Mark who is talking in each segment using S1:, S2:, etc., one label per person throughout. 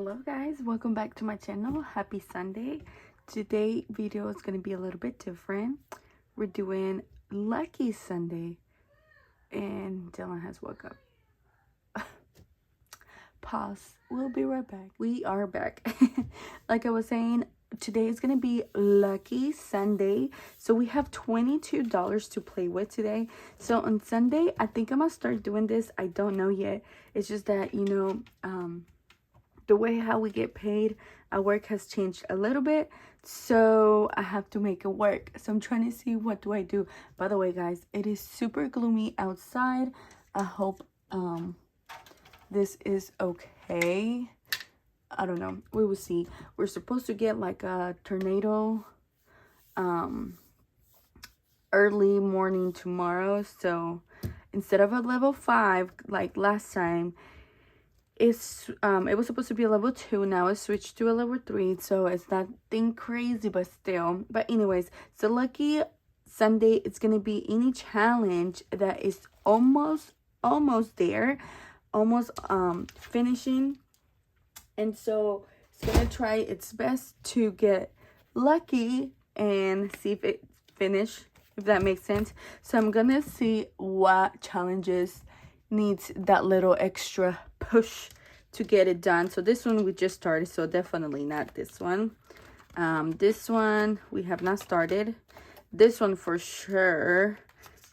S1: Hello guys, welcome back to my channel. Happy Sunday. Today video is going to be a little bit different. We're doing Lucky Sunday and Dylan has woke up. Pause. We'll be right back. We are back. Like I was saying, today is going to be Lucky Sunday. So we have $22 to play with today. So on Sunday, I think I'm going to start doing this. I don't know yet. It's just that, the way how we get paid at work has changed a little bit, so I have to make it work. So I'm trying to see what do I do. By the way guys, it is super gloomy outside. I hope this is okay. I don't know, we will see. We're supposed to get like a tornado early morning tomorrow, so instead of a level 5 like last time, it was supposed to be a level 2. Now it's switched to a level 3, so it's nothing crazy, but still. But anyways, so Lucky Sunday, it's gonna be any challenge that is almost there, almost finishing, and so it's gonna try its best to get lucky and see if it finish, if that makes sense. So I'm gonna see what challenges needs that little extra push to get it done. So this one we just started, so definitely not this one. This one we have not started. This one for sure.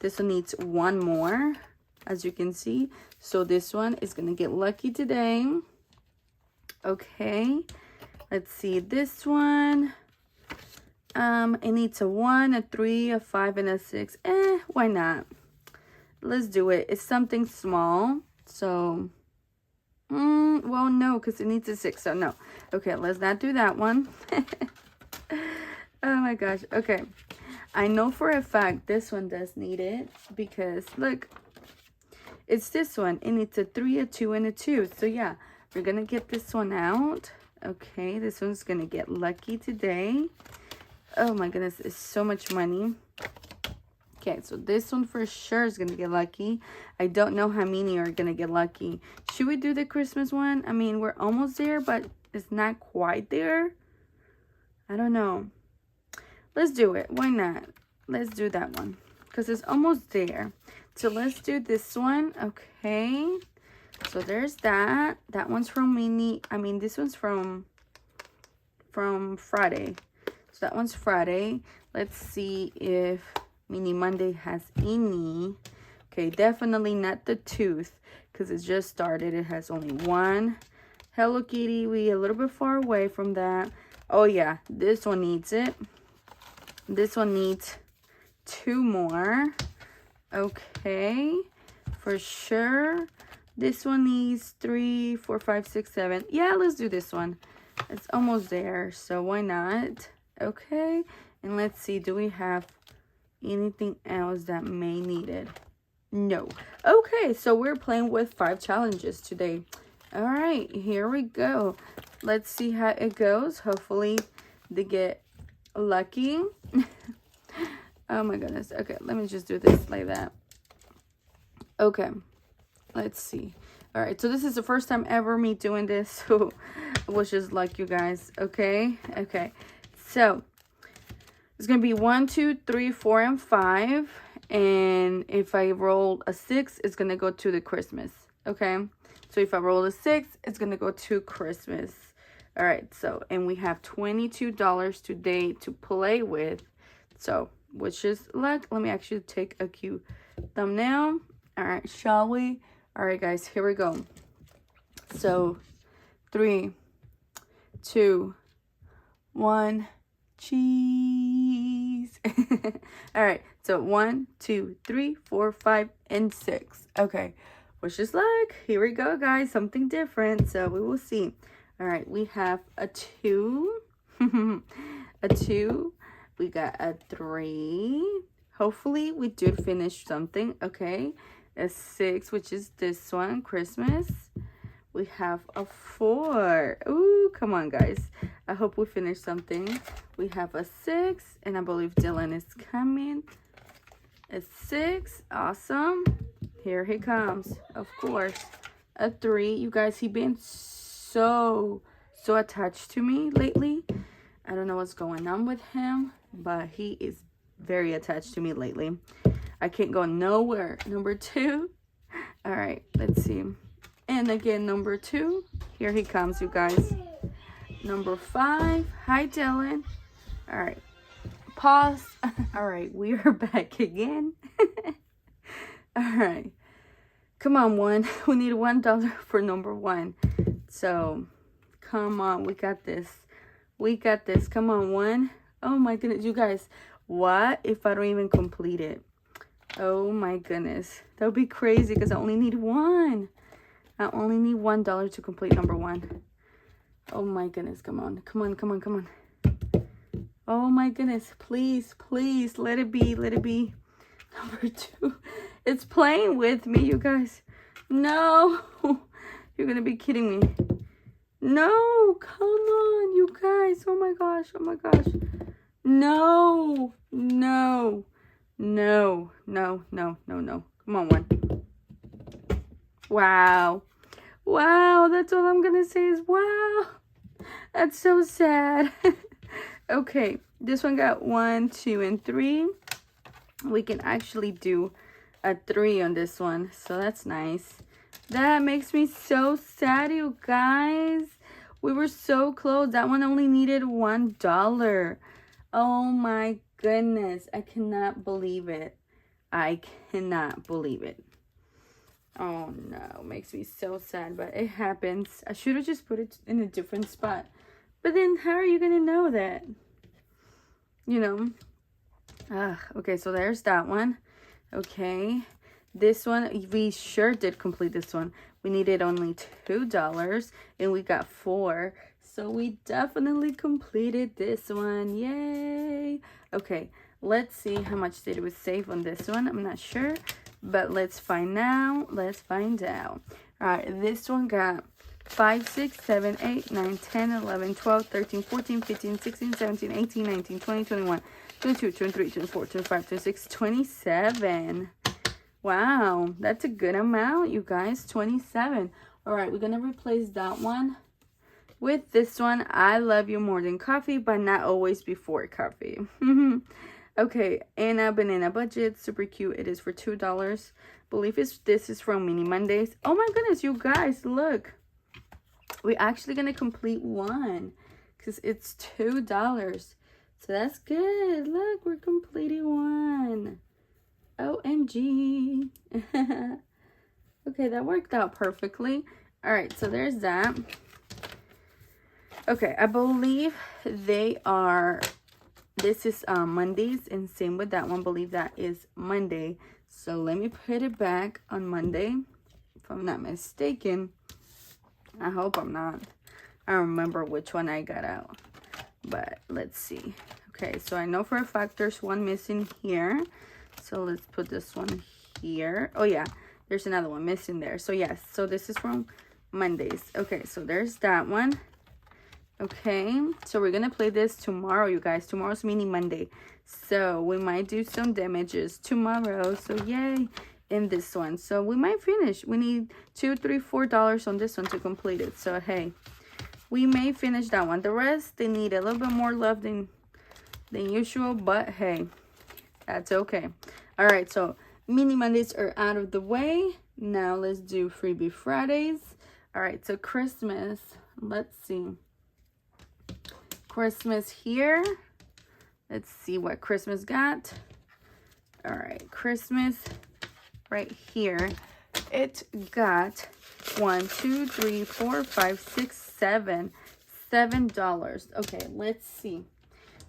S1: This one needs one more, as you can see. So this one is gonna get lucky today. Okay, let's see this one. It needs a 1, a 3, a 5, and a 6. Why not? Let's do it. It's something small, so well, no, because it needs a 6, so no. Okay, let's not do that one. Oh my gosh. Okay, I know for a fact this one does need it, because look, it's this one. It needs a 3, a 2, and a 2. So yeah, we're gonna get this one out. Okay, this one's gonna get lucky today. Oh my goodness, it's so much money. Okay, so this one for sure is going to get lucky. I don't know how many are going to get lucky. Should we do the Christmas one? I mean, we're almost there, but it's not quite there. I don't know. Let's do it. Why not? Let's do that one, because it's almost there. So let's do this one. Okay. So there's that. That one's from this one's from Friday. So that one's Friday. Let's see if Mini Monday has any. Okay, definitely not the tooth, because it just started. It has only one. Hello Kitty, we a little bit far away from that. Oh yeah, this one needs it. This one needs 2 more. Okay, for sure. This one needs 3, 4, 5, 6, 7. Yeah, let's do this one. It's almost there, so why not? Okay, and let's see, do we have anything else that may need it? No. Okay, so we're playing with 5 challenges today. All right, here we go. Let's see how it goes. Hopefully they get lucky. Oh my goodness. Okay, let me just do this like that. Okay, let's see. All right, so this is the first time ever me doing this, so wish us luck, you guys. Okay, so it's gonna be 1, 2, 3, 4, and 5. And if I roll a 6, it's gonna go to the Christmas. Okay, so if I roll a 6, it's gonna go to Christmas. All right, so, and we have $22 today to play with. So wish us luck. Let me actually take a cute thumbnail. All right, shall we? All right, guys, here we go. So 3, 2, 1. Cheese. All right, so 1, 2, 3, 4, 5, and 6. Okay, wish us luck. Here we go, guys. Something different, so we will see. All right, we have a 2. A 2. We got a 3. Hopefully we do finish something. Okay, a 6, which is this one, Christmas. We have a 4. Ooh, come on, guys. I hope we finish something. We have a 6, and I believe Dylan is coming. A 6. Awesome. Here he comes. Of course. A 3. You guys, he been so so attached to me lately. I don't know what's going on with him, but he is very attached to me lately. I can't go nowhere. Number 2. All right, let's see. And again, number 2. Here he comes, you guys. Number 5. Hi, Dylan. All right. Pause. All right, we are back again. All right. Come on, one. We need $1 for number 1. So, come on. We got this. We got this. Come on, 1. Oh, my goodness. You guys, what if I don't even complete it? Oh, my goodness. That would be crazy because I only need 1. I only need $1 to complete number 1. Oh, my goodness. Come on. Come on, come on, come on. Oh my goodness, please, please, let it be, let it be. Number 2, it's playing with me, you guys. No, you're gonna be kidding me. No, come on, you guys. Oh my gosh, oh my gosh. No, no, no, no, no, no, no. Come on, 1. Wow, wow, that's all I'm gonna say is wow. That's so sad. Okay, this one got 1, 2, and 3. We can actually do a 3 on this one, so that's nice. That makes me so sad, you guys. We were so close. That one only needed $1. Oh my goodness, I cannot believe it. I cannot believe it. Oh no, makes me so sad, but it happens. I should have just put it in a different spot. But then how are you going to know that? You know? Okay, so there's that one. Okay. This one, we sure did complete this one. We needed only $2 and we got 4. So we definitely completed this one. Yay. Okay, let's see how much did we save on this one. I'm not sure, but let's find out. Let's find out. All right, this one got 5, 6, 7, 8, 9, 10, 11, 12, 13, 14, 15, 16, 17, 18, 19, 20, 21, 22, 23, 24, 25, 26, 27. Wow, that's a good amount, you guys. 27. All right, we're going to replace that one with this one. I love you more than coffee, but not always before coffee. Okay, Anna Banana Budget. Super cute. It is for $2. Believe this is from Mini Mondays. Oh my goodness, you guys, look. We're actually going to complete one because it's $2. So that's good. Look, we're completing one. OMG. Okay, that worked out perfectly. All right, so there's that. Okay, I believe they are, this is Mondays, and same with that one. I believe that is Monday. So let me put it back on Monday, if I'm not mistaken. I hope I'm not. I don't remember which one I got out. But let's see. Okay, so I know for a fact there's one missing here. So let's put this one here. Oh yeah, there's another one missing there. So yes, so this is from Mondays. Okay, so there's that one. Okay, so we're gonna play this tomorrow, you guys. Tomorrow's Mini Monday. So we might do some damages tomorrow. So yay. In this one, so we might finish. We need $2, $3, $4 on this one to complete it. So hey, we may finish that one. The rest, they need a little bit more love than usual, but hey, that's okay. All right, so Mini Mondays are out of the way. Now let's do Freebie Fridays. All right, so Christmas, let's see. Christmas here. Let's see what Christmas got. All right, Christmas right here, it got $7. Okay, let's see.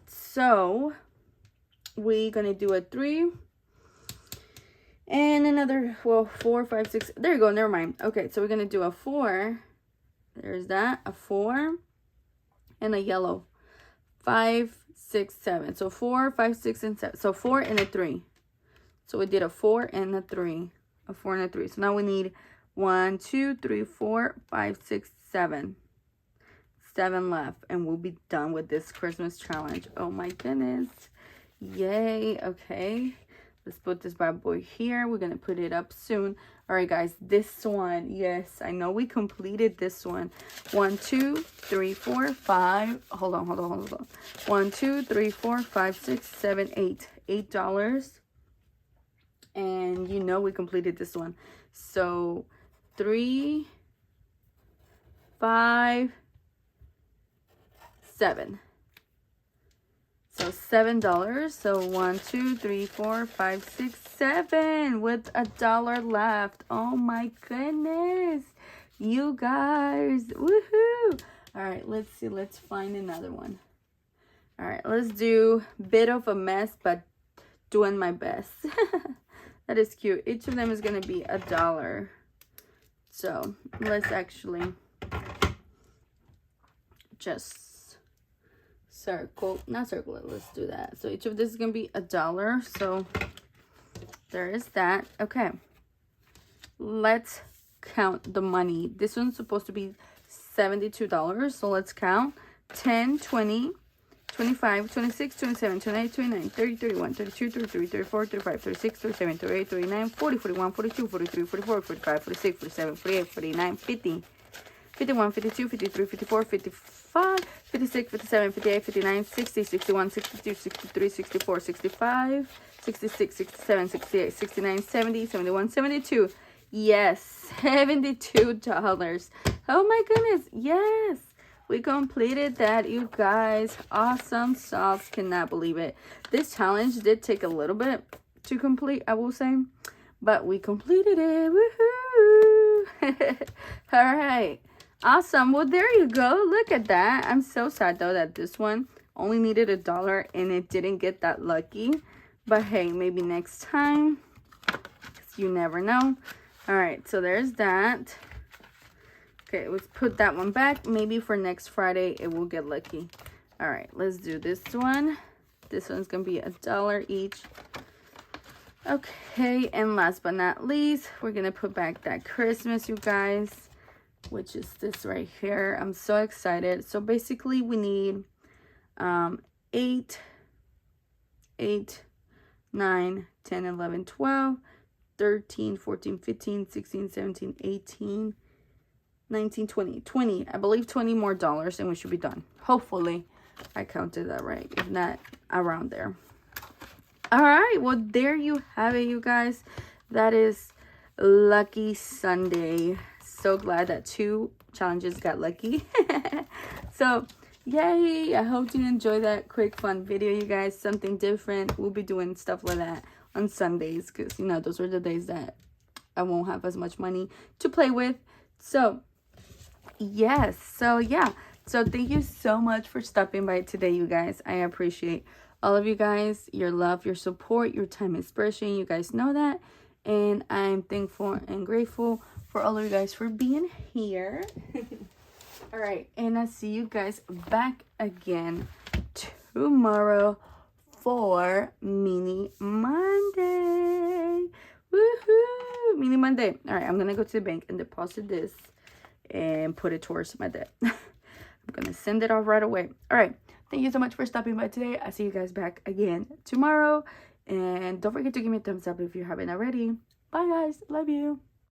S1: So we're gonna do a 3 and another, well, 4, 5, 6. There you go, never mind. Okay, so we're gonna do a 4. There's that, a 4 and a yellow. 5, 6, 7. So 4, 5, 6, and 7. So 4 and a 3. So we did a 4 and a 3. A 4 and a 3. So now we need 1, 2, 3, 4, 5, 6, 7. 7 left. And we'll be done with this Christmas challenge. Oh my goodness. Yay. Okay. Let's put this bad boy here. We're going to put it up soon. All right, guys, this one, yes, I know we completed this one. 1, 2, 3, 4, 5. Hold on. 1, 2, 3, 4, 5, 6, 7, 8. $8. And you know we completed this one. So 3, 5, 7. So $7. So 1, 2, 3, 4, 5, 6, 7 with $1 left. Oh my goodness, you guys! Woohoo! All right, let's see. Let's find another one. All right, let's do bit of a mess, but doing my best. That is cute. Each of them is gonna be $1. So let's actually just not circle it, let's do that. So each of this is gonna be $1. So there is that. Okay, let's count the money. This one's supposed to be $72, so let's count. 10, 20, 25, 26, 27, 28, 29, 30, 31, 32, 33, 34, 35, 36, 37, 38, 39, 40, 41, 42, 43, 44, 45, 46, 47, 48, 49, 50, 51, 52, 53, 54, 55, 56, 57, 58, 59, 60, 61, 62, 63, 64, 65, 66, 67, 68, 69, 70, 71, 72. Yes, $72. Oh my goodness, yes. We completed that, you guys. Awesome sauce. Cannot believe it. This challenge did take a little bit to complete, I will say. But we completed it. Woohoo! All right. Awesome. Well, there you go. Look at that. I'm so sad, though, that this one only needed $1 and it didn't get that lucky. But, hey, maybe next time. 'Cause you never know. All right. So, there's that. Okay, let's put that one back. Maybe for next Friday, it will get lucky. All right. Let's do this one. This one's going to be $1 each. Okay. And last but not least, we're going to put back that Christmas, you guys, which is this right here. I'm so excited. So basically we need 8, 9, 10, 11, 12, 13, 14, 15, 16, 17, 18, 19, 20. I believe 20 more dollars and we should be done. Hopefully I counted that right. If not, around there. All right. Well, there you have it, you guys. That is Lucky Sunday. So glad that 2 challenges got lucky. So yay, I hope you enjoyed that quick fun video, you guys. Something different. We'll be doing stuff like that on Sundays because, you know, those are the days that I won't have as much money to play with. So yes, so yeah, so thank you so much for stopping by today, you guys. I appreciate all of you guys, your love, your support, your time is precious. You guys know that, and I'm thankful and grateful for all of you guys for being here. All right, and I'll see you guys back again tomorrow for Mini Monday. Woohoo! Mini Monday. All right, I'm gonna go to the bank and deposit this and put it towards my debt. I'm gonna send it off right away. All right, thank you so much for stopping by today. I'll see you guys back again tomorrow, and don't forget to give me a thumbs up if you haven't already. Bye guys, love you.